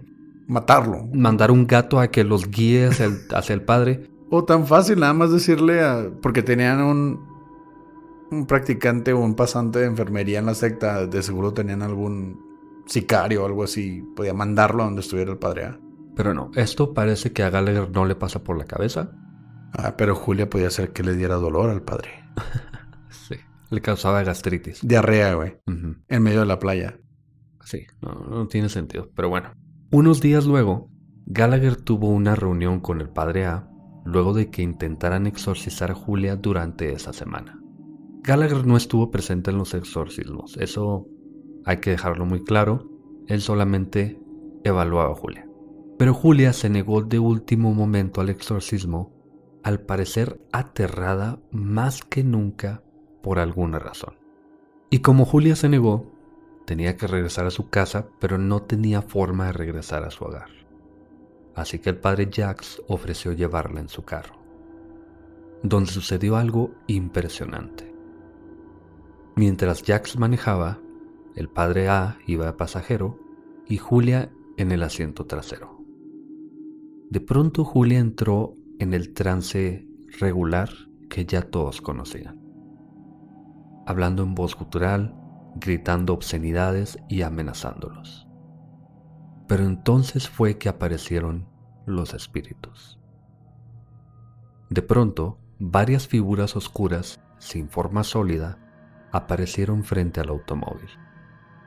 Matarlo. Mandar un gato a que los guíe hacia el padre. O tan fácil, nada más decirle porque tenían un practicante o un pasante de enfermería en la secta, de seguro tenían algún sicario o algo así, podía mandarlo a donde estuviera el padre A. Pero no, esto parece que a Gallagher no le pasa por la cabeza. Pero Julia podía hacer que le diera dolor al padre. Sí, le causaba gastritis. Diarrea, güey, Uh-huh. en medio de la playa. Sí, no tiene sentido, pero bueno. Unos días luego, Gallagher tuvo una reunión con el padre A, luego de que intentaran exorcizar a Julia durante esa semana. Gallagher no estuvo presente en los exorcismos, eso hay que dejarlo muy claro, él solamente evaluaba a Julia. Pero Julia se negó de último momento al exorcismo, al parecer aterrada más que nunca por alguna razón. Y como Julia se negó, tenía que regresar a su casa, pero no tenía forma de regresar a su hogar. Así que el padre Jacques ofreció llevarla en su carro, donde sucedió algo impresionante. Mientras Jacques manejaba, el padre A iba de pasajero y Julia en el asiento trasero. De pronto Julia entró en el trance regular que ya todos conocían, hablando en voz gutural, gritando obscenidades y amenazándolos. Pero entonces fue que aparecieron los espíritus. De pronto, varias figuras oscuras, sin forma sólida, aparecieron frente al automóvil,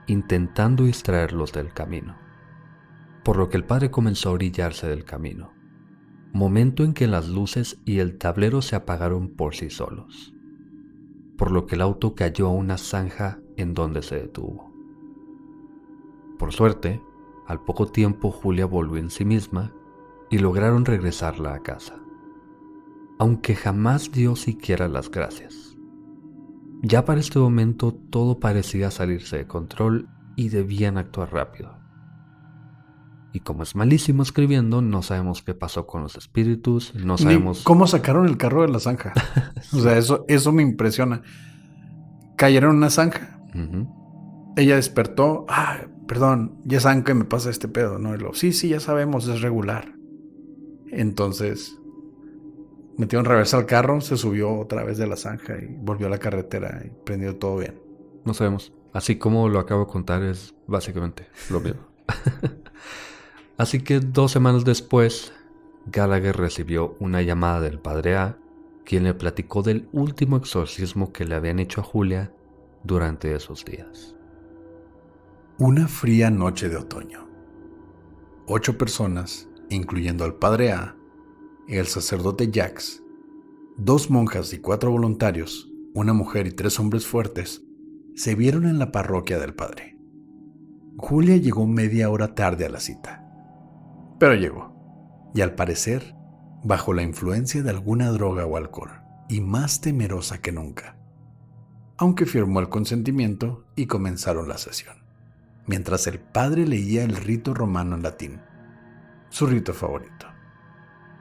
intentando distraerlos del camino, por lo que el padre comenzó a orillarse del camino, momento en que las luces y el tablero se apagaron por sí solos, por lo que el auto cayó a una zanja en donde se detuvo. Por suerte, al poco tiempo Julia volvió en sí misma y lograron regresarla a casa, aunque jamás dio siquiera las gracias. Ya para este momento todo parecía salirse de control y debían actuar rápido. Y como es malísimo escribiendo, no sabemos qué pasó con los espíritus, no sabemos... Ni cómo sacaron el carro de la zanja. Sí. O sea, eso me impresiona. Cayeron en una zanja. Uh-huh. Ella despertó. Perdón, ya saben que me pasa este pedo, ¿no? Y luego, sí, ya sabemos, es regular. Entonces, metió en reversa al carro, se subió otra vez de la zanja y volvió a la carretera y prendió todo bien. No sabemos. Así como lo acabo de contar, es básicamente lo mismo. Así que 2 semanas después, Gallagher recibió una llamada del padre A, quien le platicó del último exorcismo que le habían hecho a Julia durante esos días. Una fría noche de otoño. 8 personas, incluyendo al padre A, el sacerdote Jacques, 2 monjas y 4 voluntarios, una mujer y 3 hombres fuertes, se vieron en la parroquia del padre. Julia llegó media hora tarde a la cita, pero llegó, y al parecer, bajo la influencia de alguna droga o alcohol, y más temerosa que nunca, aunque firmó el consentimiento y comenzaron la sesión, mientras el padre leía el rito romano en latín, su rito favorito,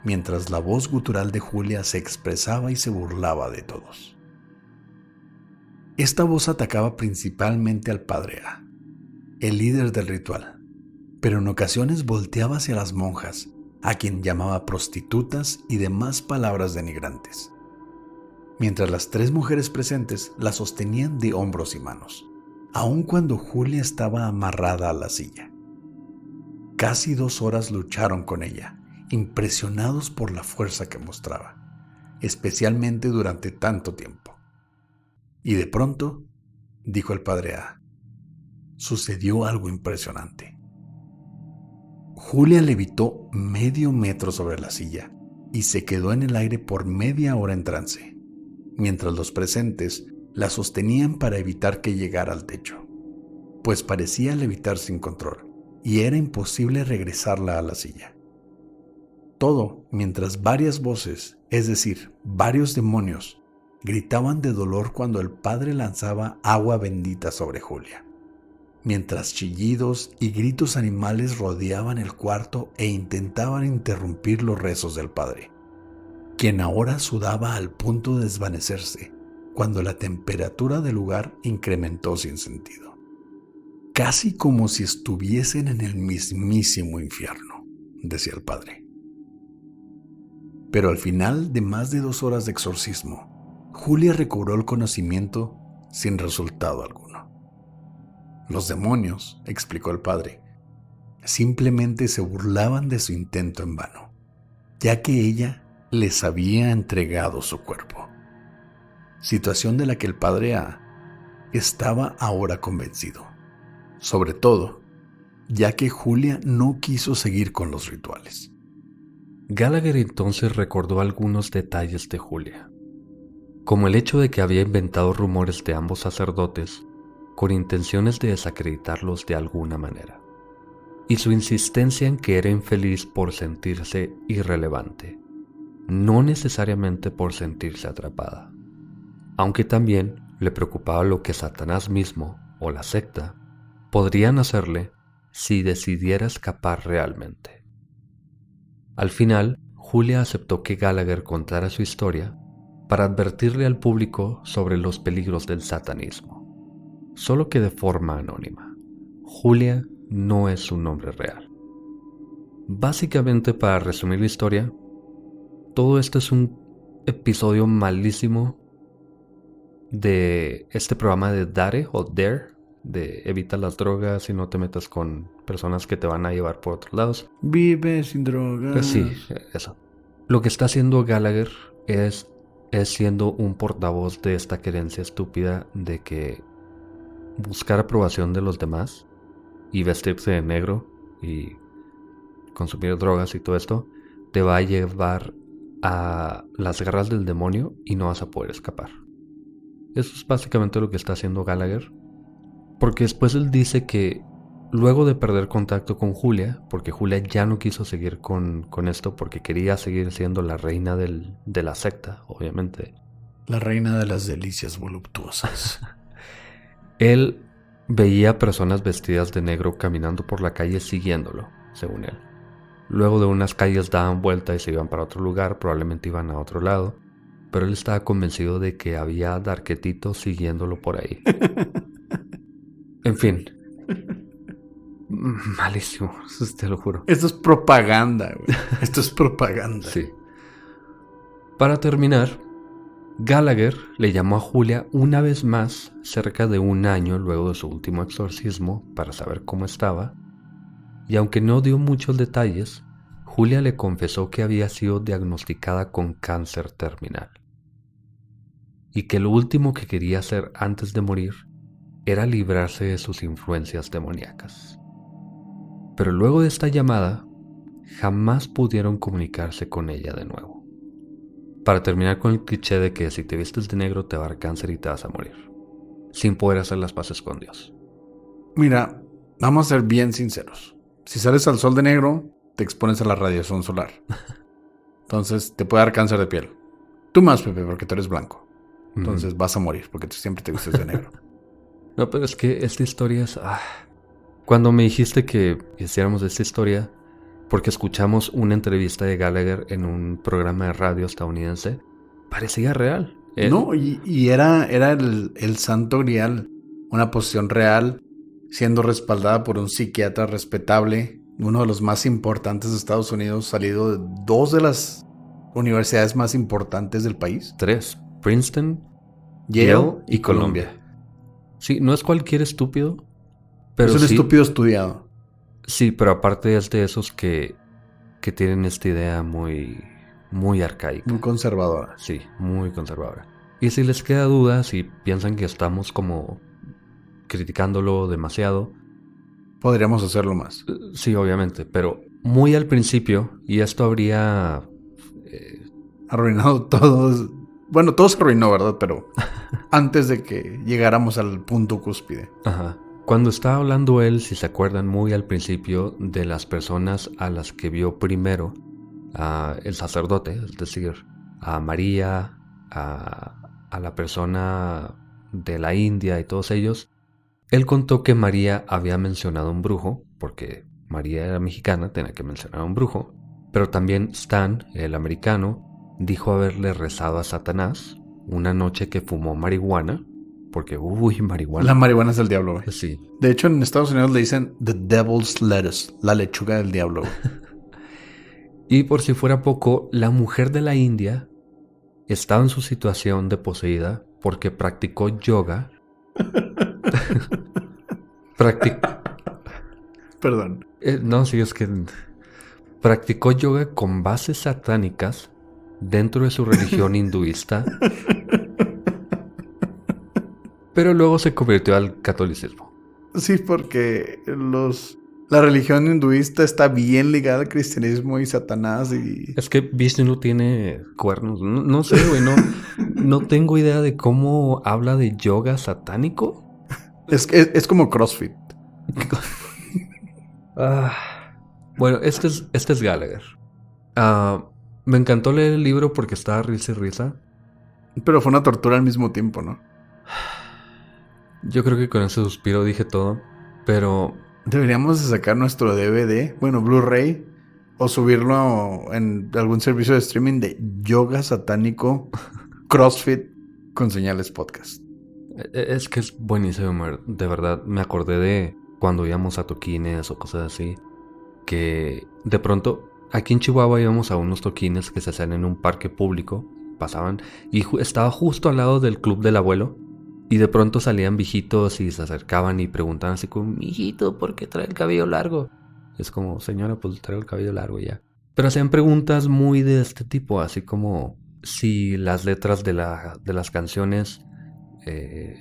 mientras la voz gutural de Julia se expresaba y se burlaba de todos. Esta voz atacaba principalmente al padre A, el líder del ritual, pero en ocasiones volteaba hacia las monjas, a quien llamaba prostitutas y demás palabras denigrantes, mientras las 3 mujeres presentes la sostenían de hombros y manos, aun cuando Julia estaba amarrada a la silla. Casi 2 horas lucharon con ella, impresionados por la fuerza que mostraba, especialmente durante tanto tiempo. Y de pronto, dijo el padre A, sucedió algo impresionante. Julia levitó medio metro sobre la silla y se quedó en el aire por media hora en trance, mientras los presentes la sostenían para evitar que llegara al techo, pues parecía levitar sin control y era imposible regresarla a la silla. Todo mientras varias voces, es decir, varios demonios, gritaban de dolor cuando el padre lanzaba agua bendita sobre Julia, mientras chillidos y gritos animales rodeaban el cuarto e intentaban interrumpir los rezos del padre, quien ahora sudaba al punto de desvanecerse cuando la temperatura del lugar incrementó sin sentido. casi como si estuviesen en el mismísimo infierno, decía el padre. Pero al final de más de 2 horas de exorcismo, Julia recobró el conocimiento sin resultado alguno. Los demonios, explicó el padre, simplemente se burlaban de su intento en vano, ya que ella les había entregado su cuerpo. Situación de la que el padre A estaba ahora convencido, sobre todo, ya que Julia no quiso seguir con los rituales. Gallagher entonces recordó algunos detalles de Julia, como el hecho de que había inventado rumores de ambos sacerdotes con intenciones de desacreditarlos de alguna manera, y su insistencia en que era infeliz por sentirse irrelevante, no necesariamente por sentirse atrapada, aunque también le preocupaba lo que Satanás mismo o la secta podrían hacerle si decidiera escapar realmente. Al final, Julia aceptó que Gallagher contara su historia para advertirle al público sobre los peligros del satanismo, solo que de forma anónima. Julia no es su nombre real. Básicamente, para resumir la historia, todo esto es un episodio malísimo de este programa de Dare o Dare, de evita las drogas y no te metas con personas que te van a llevar por otros lados. Vive sin drogas. Sí, eso. Lo que está haciendo Gallagher es siendo un portavoz de esta creencia estúpida de que buscar aprobación de los demás y vestirse de negro y consumir drogas y todo esto te va a llevar a las garras del demonio y no vas a poder escapar. Eso es básicamente lo que está haciendo Gallagher, porque después él dice que luego de perder contacto con Julia, porque Julia ya no quiso seguir con esto porque quería seguir siendo la reina de la secta, obviamente. La reina de las delicias voluptuosas. Él veía personas vestidas de negro caminando por la calle siguiéndolo, según él. Luego de unas calles daban vuelta y se iban para otro lugar, probablemente iban a otro lado, pero él estaba convencido de que había darquetitos siguiéndolo por ahí. En fin. Malísimo, te lo juro. Esto es propaganda, güey. Esto es propaganda. Sí. Para terminar, Gallagher le llamó a Julia una vez más cerca de 1 año luego de su último exorcismo para saber cómo estaba, y aunque no dio muchos detalles, Julia le confesó que había sido diagnosticada con cáncer terminal y que lo último que quería hacer antes de morir era librarse de sus influencias demoníacas. Pero luego de esta llamada, jamás pudieron comunicarse con ella de nuevo. Para terminar con el cliché de que si te vistes de negro te va a dar cáncer y te vas a morir, sin poder hacer las paces con Dios. Mira, vamos a ser bien sinceros. Si sales al sol de negro, te expones a la radiación solar. Entonces te puede dar cáncer de piel. Tú más, Pepe, porque tú eres blanco. Entonces vas a morir porque tú siempre te vistes de negro. No, pero es que esta historia es... Cuando me dijiste que hiciéramos esta historia, porque escuchamos una entrevista de Gallagher en un programa de radio estadounidense, parecía real. No, y era el santo grial, una posición real, siendo respaldada por un psiquiatra respetable, uno de los más importantes de Estados Unidos, salido de 2 de las universidades más importantes del país. 3, Princeton, Yale y Columbia. Sí, no es cualquier estúpido, pero es un sí, estúpido estudiado. Sí, pero aparte es de esos que tienen esta idea muy, muy arcaica. Muy conservadora. Sí, muy conservadora. Y si les queda duda, si piensan que estamos como criticándolo demasiado, podríamos hacerlo más. Sí, obviamente, pero muy al principio, y esto habría... arruinado todo. Bueno, todo se arruinó, ¿verdad? Pero antes de que llegáramos al punto cúspide. Ajá. Cuando estaba hablando él, si se acuerdan, muy al principio de las personas a las que vio primero el sacerdote, es decir, a María, a la persona de la India y todos ellos, él contó que María había mencionado un brujo, porque María era mexicana, tenía que mencionar a un brujo, pero también Stan, el americano, dijo haberle rezado a Satanás una noche que fumó marihuana Porque, marihuana. La marihuana es del diablo, güey. Sí. De hecho, en Estados Unidos le dicen the devil's lettuce, la lechuga del diablo, güey. Y por si fuera poco, la mujer de la India estaba en su situación de poseída porque practicó yoga. Perdón. No, sí, es que practicó yoga con bases satánicas dentro de su religión hinduista, pero luego se convirtió al catolicismo. Sí, porque la religión hinduista está bien ligada al cristianismo y Satanás y... Es que Vishnu no tiene cuernos. No sé, güey, no tengo idea de cómo habla de yoga satánico. Es como CrossFit. Bueno, este es Gallagher. Me encantó leer el libro porque estaba risa y risa. Pero fue una tortura al mismo tiempo, ¿no? Yo creo que con ese suspiro dije todo, pero... Deberíamos de sacar nuestro DVD, bueno, Blu-ray, o subirlo en algún servicio de streaming de yoga satánico, CrossFit con Señales Podcast. Es que es buenísimo, de verdad. Me acordé de cuando íbamos a toquines o cosas así, que de pronto aquí en Chihuahua íbamos a unos toquines que se hacían en un parque público, pasaban, y estaba justo al lado del club del abuelo, y de pronto salían viejitos y se acercaban y preguntaban así como, mijito, ¿por qué trae el cabello largo? Es como, señora, pues traigo el cabello largo ya. Pero hacían preguntas muy de este tipo, así como si las letras de las canciones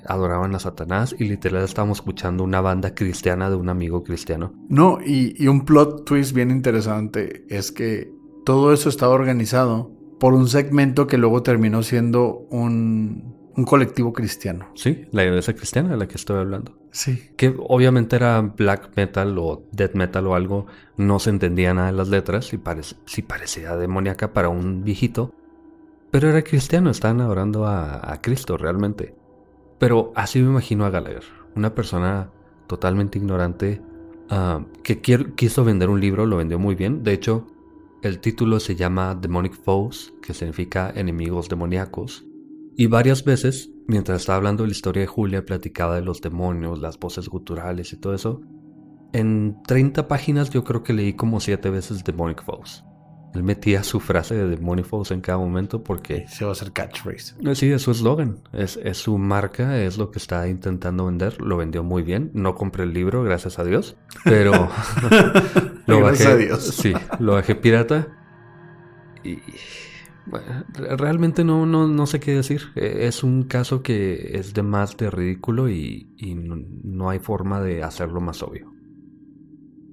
adoraban a Satanás, y literal estábamos escuchando una banda cristiana de un amigo cristiano. No, y un plot twist bien interesante es que todo eso estaba organizado por un segmento que luego terminó siendo un colectivo cristiano. Sí, la iglesia cristiana de la que estoy hablando. Sí. Que obviamente era black metal o death metal o algo, no se entendía nada de las letras y sí parecía demoníaca para un viejito, pero era cristiano, estaban adorando a Cristo realmente. Pero así me imagino a Gallagher, una persona totalmente ignorante que quiso vender un libro, lo vendió muy bien. De hecho, el título se llama Demonic Foes, que significa enemigos demoníacos. Y varias veces, mientras estaba hablando de la historia de Julia, platicaba de los demonios, las voces guturales y todo eso. En 30 páginas yo creo que leí como 7 veces Demonic Foes. Él metía su frase de Demonic Foes en cada momento porque... Se va a hacer catchphrase. Sí, es su eslogan, es su marca, es lo que está intentando vender. Lo vendió muy bien. No compré el libro, gracias a Dios, pero lo bajé. Gracias a Dios. Sí, lo bajé pirata. Y bueno, realmente no sé qué decir. Es un caso que es de más de ridículo y no hay forma de hacerlo más obvio.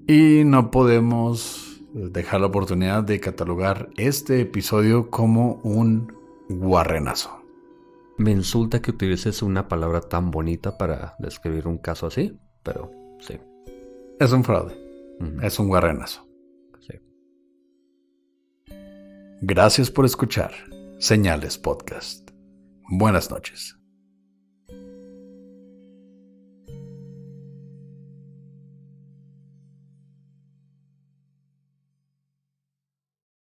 Y no podemos dejar la oportunidad de catalogar este episodio como un guarrenazo. Me insulta que utilices una palabra tan bonita para describir un caso así, pero sí. Es un fraude. Uh-huh. Es un guarrenazo. Sí. Gracias por escuchar Señales Podcast. Buenas noches.